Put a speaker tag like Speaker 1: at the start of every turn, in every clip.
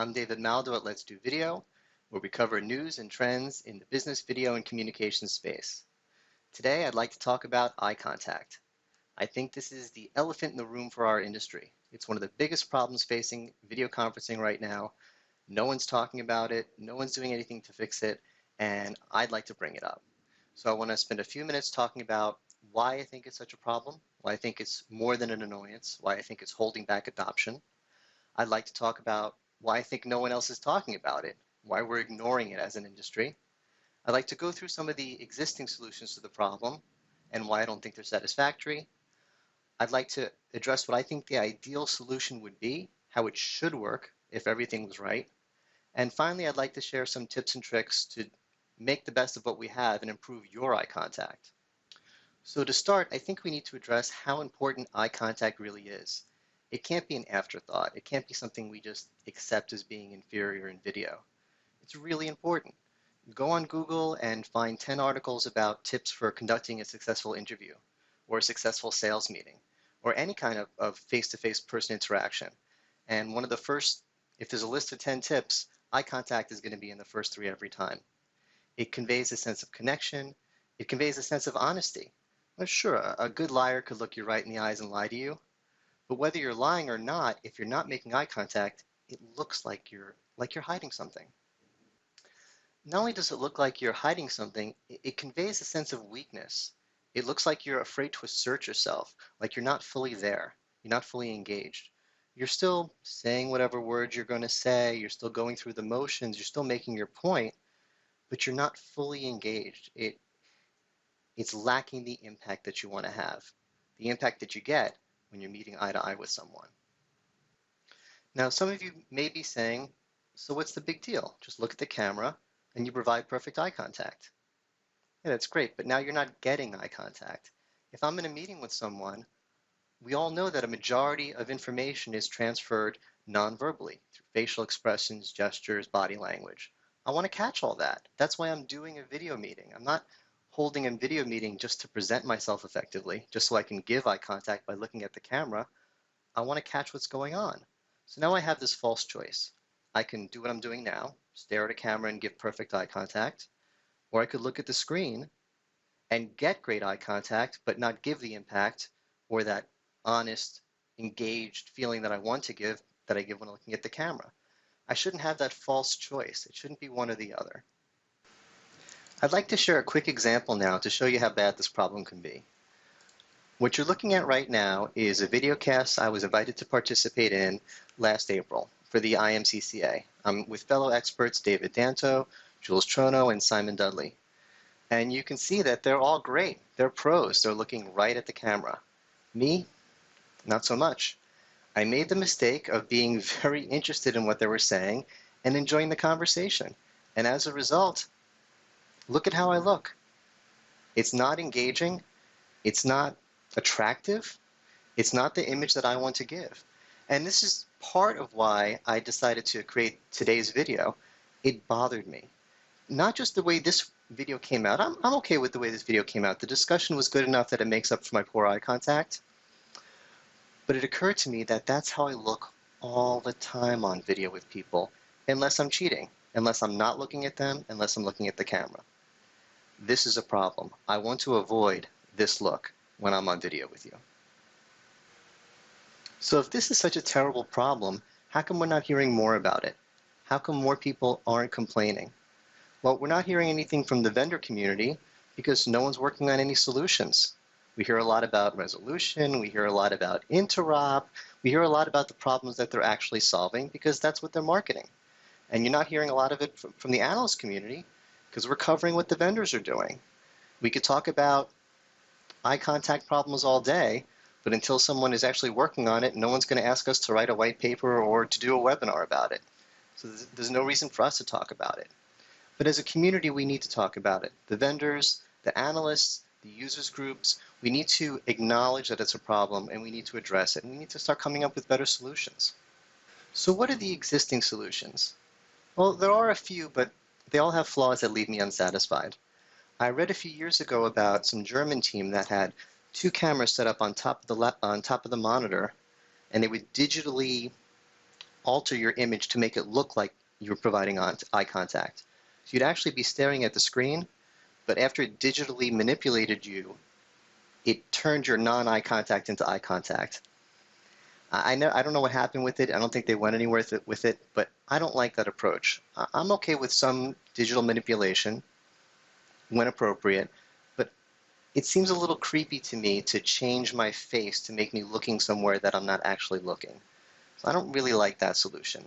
Speaker 1: I'm David Maldow at Let's Do Video, where we cover news and trends in the business, video, and communication space. Today, I'd like to talk about eye contact. I think this is the elephant in the room for our industry. It's one of the biggest problems facing video conferencing right now. No one's talking about it, no one's doing anything to fix it, and I'd like to bring it up. So I want to spend a few minutes talking about why I think it's such a problem, why I think it's more than an annoyance, why I think it's holding back adoption. I'd like to talk about why I think no one else is talking about it, why we're ignoring it as an industry. I'd like to go through some of the existing solutions to the problem and why I don't think they're satisfactory. I'd like to address what I think the ideal solution would be, how it should work if everything was right. And finally, I'd like to share some tips and tricks to make the best of what we have and improve your eye contact. So to start, I think we need to address how important eye contact really is. It can't be an afterthought. It can't be something we just accept as being inferior in video. It's really important. Go on Google and find 10 articles about tips for conducting a successful interview or a successful sales meeting or any kind of face-to-face person interaction. And one of the first, if there's a list of 10 tips, eye contact is going to be in the first 3 every time. It conveys a sense of connection. It conveys a sense of honesty. Well, sure, a good liar could look you right in the eyes and lie to you. But whether you're lying or not, if you're not making eye contact, it looks like you're hiding something. Not only does it look like you're hiding something, it conveys a sense of weakness. It looks like you're afraid to assert yourself, like you're not fully there, you're not fully engaged. You're still saying whatever words you're going to say, you're still going through the motions, you're still making your point, but you're not fully engaged. It's lacking the impact that you want to have, the impact that you get when you're meeting eye to eye with someone. Now, some of you may be saying, so what's the big deal? Just look at the camera and you provide perfect eye contact. Yeah, that's great, but now you're not getting eye contact. If I'm in a meeting with someone, we all know that a majority of information is transferred non-verbally through facial expressions, gestures, body language. I want to catch all that. That's why I'm doing a video meeting. I'm not holding a video meeting just to present myself effectively, just so I can give eye contact by looking at the camera. I want to catch what's going on. So now I have this false choice. I can do what I'm doing now, stare at a camera and give perfect eye contact, or I could look at the screen and get great eye contact, but not give the impact or that honest, engaged feeling that I want to give, that I give when looking at the camera. I shouldn't have that false choice. It shouldn't be one or the other. I'd like to share a quick example now to show you how bad this problem can be. What you're looking at right now is a videocast I was invited to participate in last April for the IMCCA. I'm with fellow experts David Danto, Jules Trono, and Simon Dudley. And you can see that they're all great. They're pros. They're looking right at the camera. Me, not so much. I made the mistake of being very interested in what they were saying and enjoying the conversation. And as a result, look at how I look. It's not engaging. It's not attractive. It's not the image that I want to give. And this is part of why I decided to create today's video. It bothered me. Not just the way this video came out. I'm okay with the way this video came out. The discussion was good enough that it makes up for my poor eye contact. But it occurred to me that that's how I look all the time on video with people, unless I'm cheating, unless I'm not looking at them, unless I'm looking at the camera. This is a problem. I want to avoid this look when I'm on video with you. So if this is such a terrible problem, how come we're not hearing more about it? How come more people aren't complaining? Well, we're not hearing anything from the vendor community because no one's working on any solutions. We hear a lot about resolution, we hear a lot about interop, we hear a lot about the problems that they're actually solving because that's what they're marketing. And you're not hearing a lot of it from the analyst community because we're covering what the vendors are doing. We could talk about eye contact problems all day, but until someone is actually working on it, no one's going to ask us to write a white paper or to do a webinar about it. So there's no reason for us to talk about it. But as a community, we need to talk about it. The vendors, the analysts, the users groups, we need to acknowledge that it's a problem and we need to address it. And we need to start coming up with better solutions. So what are the existing solutions? Well, there are a few, but they all have flaws that leave me unsatisfied. I read a few years ago about some German team that had 2 cameras set up on top of the monitor, and they would digitally alter your image to make it look like you're providing eye contact. So you'd actually be staring at the screen, but after it digitally manipulated you, it turned your non-eye contact into eye contact. I don't know what happened with it. I don't think they went anywhere with it, but I don't like that approach. I'm okay with some digital manipulation when appropriate, but it seems a little creepy to me to change my face to make me looking somewhere that I'm not actually looking. So I don't really like that solution.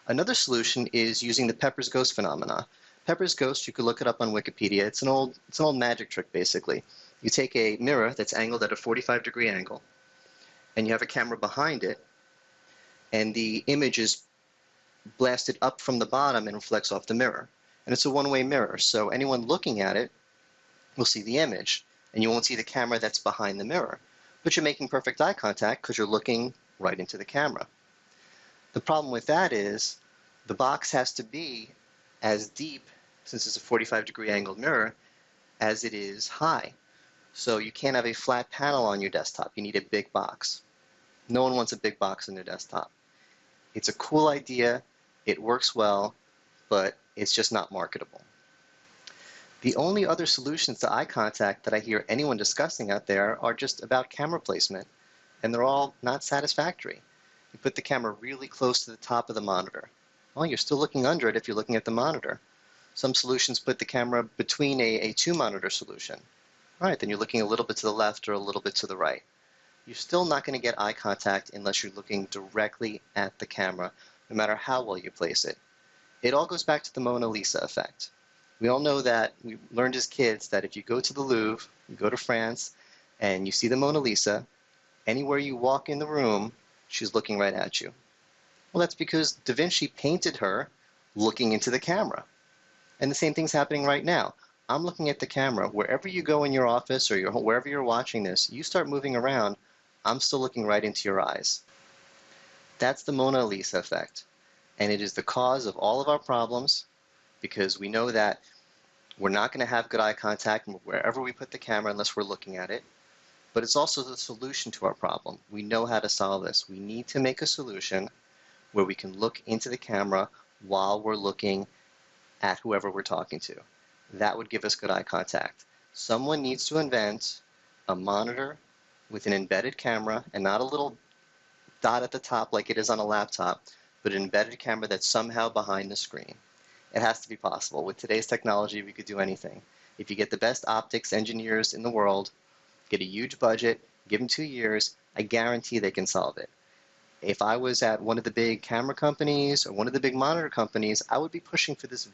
Speaker 1: Another solution is using the Pepper's Ghost phenomena. Pepper's Ghost, you could look it up on Wikipedia. It's an old magic trick, basically. You take a mirror that's angled at a 45-degree angle, and you have a camera behind it, and the image is blasted up from the bottom and reflects off the mirror. And it's a one-way mirror, so anyone looking at it will see the image, and you won't see the camera that's behind the mirror. But you're making perfect eye contact because you're looking right into the camera. The problem with that is the box has to be as deep, since it's a 45-degree angled mirror, as it is high. So you can't have a flat panel on your desktop. You need a big box. No one wants a big box on their desktop. It's a cool idea. It works well, but it's just not marketable. The only other solutions to eye contact that I hear anyone discussing out there are just about camera placement, and they're all not satisfactory. You put the camera really close to the top of the monitor. Well, you're still looking under it if you're looking at the monitor. Some solutions put the camera between a two-monitor solution. All right, then you're looking a little bit to the left or a little bit to the right. You're still not going to get eye contact unless you're looking directly at the camera, no matter how well you place it. It all goes back to the Mona Lisa effect. We all know that, we learned as kids that if you go to the Louvre, you go to France, and you see the Mona Lisa, anywhere you walk in the room, she's looking right at you. Well, that's because Da Vinci painted her looking into the camera. And the same thing's happening right now. I'm looking at the camera. Wherever you go in your office or wherever you're watching this, you start moving around, I'm still looking right into your eyes. That's the Mona Lisa effect. And it is the cause of all of our problems, because we know that we're not going to have good eye contact wherever we put the camera unless we're looking at it. But it's also the solution to our problem. We know how to solve this. We need to make a solution where we can look into the camera while we're looking at whoever we're talking to. That would give us good eye contact. Someone needs to invent a monitor with an embedded camera, and not a little dot at the top like it is on a laptop, but an embedded camera that's somehow behind the screen. It has to be possible. With today's technology, we could do anything. If you get the best optics engineers in the world, get a huge budget, give them 2 years, I guarantee they can solve it. If I was at one of the big camera companies or one of the big monitor companies, I would be pushing for this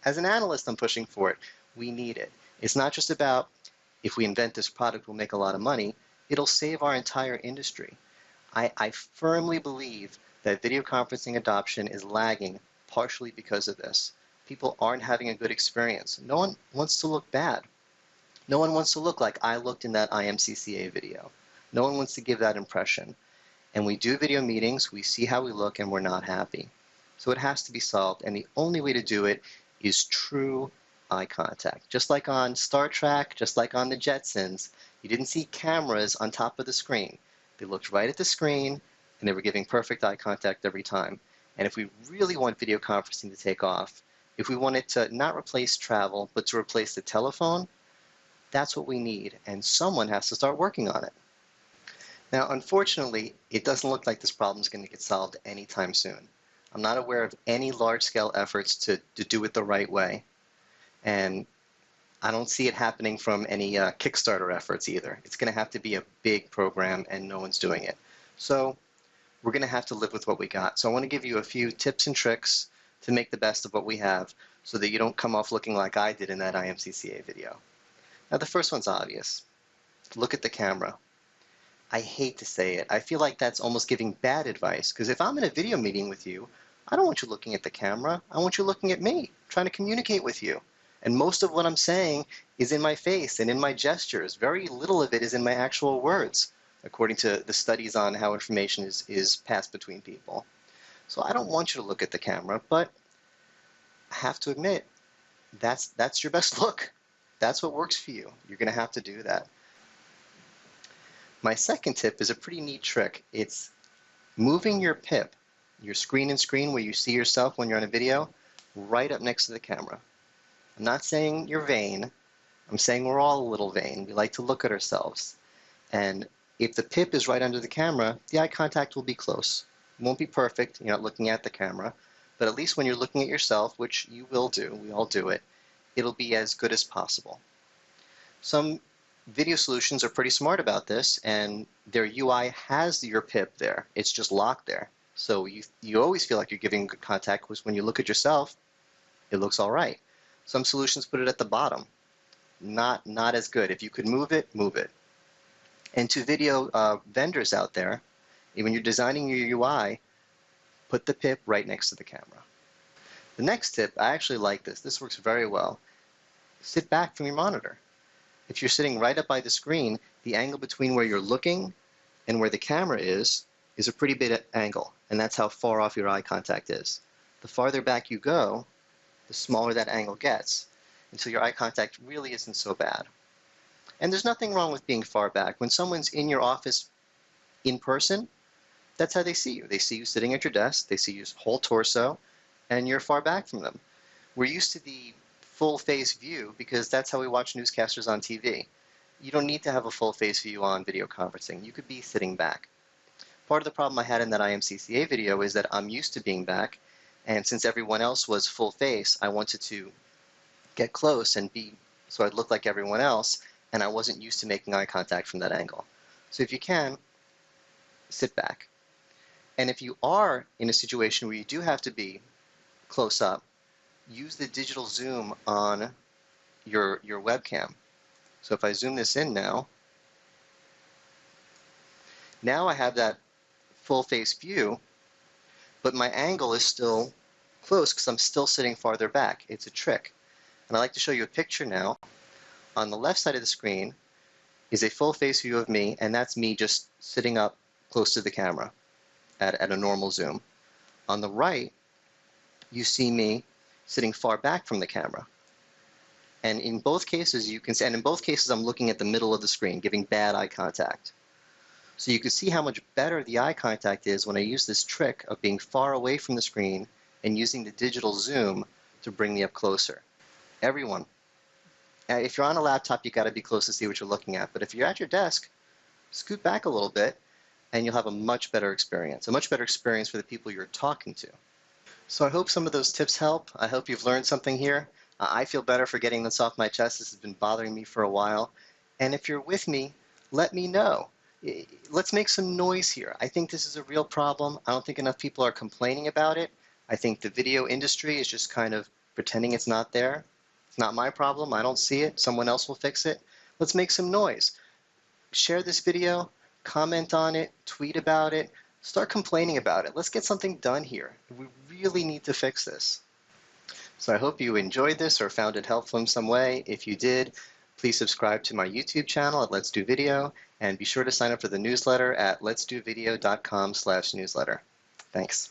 Speaker 1: as an analyst, I'm pushing for it. We need it. It's not just about if we invent this product, we'll make a lot of money. It'll save our entire industry. I firmly believe that video conferencing adoption is lagging partially because of this. People aren't having a good experience. No one wants to look bad. No one wants to look like I looked in that IMCCA video. No one wants to give that impression. And we do video meetings, we see how we look, and we're not happy. So it has to be solved, and the only way to do it is true eye contact. Just like on Star Trek, just like on the Jetsons, you didn't see cameras on top of the screen. They looked right at the screen, and they were giving perfect eye contact every time. And if we really want video conferencing to take off, if we want it to not replace travel, but to replace the telephone, that's what we need, and someone has to start working on it. Now, unfortunately, it doesn't look like this problem is going to get solved anytime soon. I'm not aware of any large-scale efforts to do it the right way, and I don't see it happening from any Kickstarter efforts either. It's going to have to be a big program, and no one's doing it. So we're going to have to live with what we got. So I want to give you a few tips and tricks to make the best of what we have so that you don't come off looking like I did in that IMCCA video. Now, the first one's obvious. Look at the camera. I hate to say it. I feel like that's almost giving bad advice, because if I'm in a video meeting with you, I don't want you looking at the camera. I want you looking at me, trying to communicate with you. And most of what I'm saying is in my face and in my gestures. Very little of it is in my actual words, according to the studies on how information is passed between people. So I don't want you to look at the camera, but I have to admit, that's your best look. That's what works for you. You're going to have to do that. My second tip is a pretty neat trick. It's moving your pip your screen and screen where you see yourself when you're on a video, right up next to the camera. I'm not saying you're vain. I'm saying we're all a little vain. We like to look at ourselves. And if the pip is right under the camera, the eye contact will be close. It won't be perfect. You're not looking at the camera. But at least when you're looking at yourself, which you will do, we all do it, it'll be as good as possible. Some video solutions are pretty smart about this, and their UI has your pip there. It's just locked there. So you always feel like you're giving good contact, because when you look at yourself, it looks all right. Some solutions put it at the bottom. Not as good. If you could move it, move it. And to video vendors out there, when you're designing your UI, put the pip right next to the camera. The next tip, I actually like this. This works very well. Sit back from your monitor. If you're sitting right up by the screen, the angle between where you're looking and where the camera is a pretty big angle, and that's how far off your eye contact is. The farther back you go, the smaller that angle gets, until your eye contact really isn't so bad. And there's nothing wrong with being far back. When someone's in your office in person, that's how they see you. They see you sitting at your desk, they see your whole torso, and you're far back from them. We're used to the full face view because that's how we watch newscasters on TV. You don't need to have a full face view on video conferencing. You could be sitting back. Part of the problem I had in that IMCCA video is that I'm used to being back, and since everyone else was full face, I wanted to get close and be so I'd look like everyone else, and I wasn't used to making eye contact from that angle. So if you can, sit back. And if you are in a situation where you do have to be close up, use the digital zoom on your webcam. So if I zoom this in now I have that full face view, but my angle is still close because I'm still sitting farther back. It's a trick. And I'd like to show you a picture now. On the left side of the screen is a full face view of me, and that's me just sitting up close to the camera at a normal zoom. On the right, you see me sitting far back from the camera. And in both cases, I'm looking at the middle of the screen, giving bad eye contact. So you can see how much better the eye contact is when I use this trick of being far away from the screen and using the digital zoom to bring me up closer. Everyone, if you're on a laptop, you got to be close to see what you're looking at. But if you're at your desk, scoot back a little bit, and you'll have a much better experience for the people you're talking to. So I hope some of those tips help. I hope you've learned something here. I feel better for getting this off my chest. This has been bothering me for a while. And if you're with me, let me know. Let's make some noise here. I think this is a real problem. I don't think enough people are complaining about it. I think the video industry is just kind of pretending it's not there. It's not my problem. I don't see it. Someone else will fix it. Let's make some noise. Share this video, comment on it, tweet about it, start complaining about it. Let's get something done here. We really need to fix this. So I hope you enjoyed this or found it helpful in some way. If you did, please subscribe to my YouTube channel at Let's Do Video, and be sure to sign up for the newsletter at letsdovideo.com/newsletter. Thanks.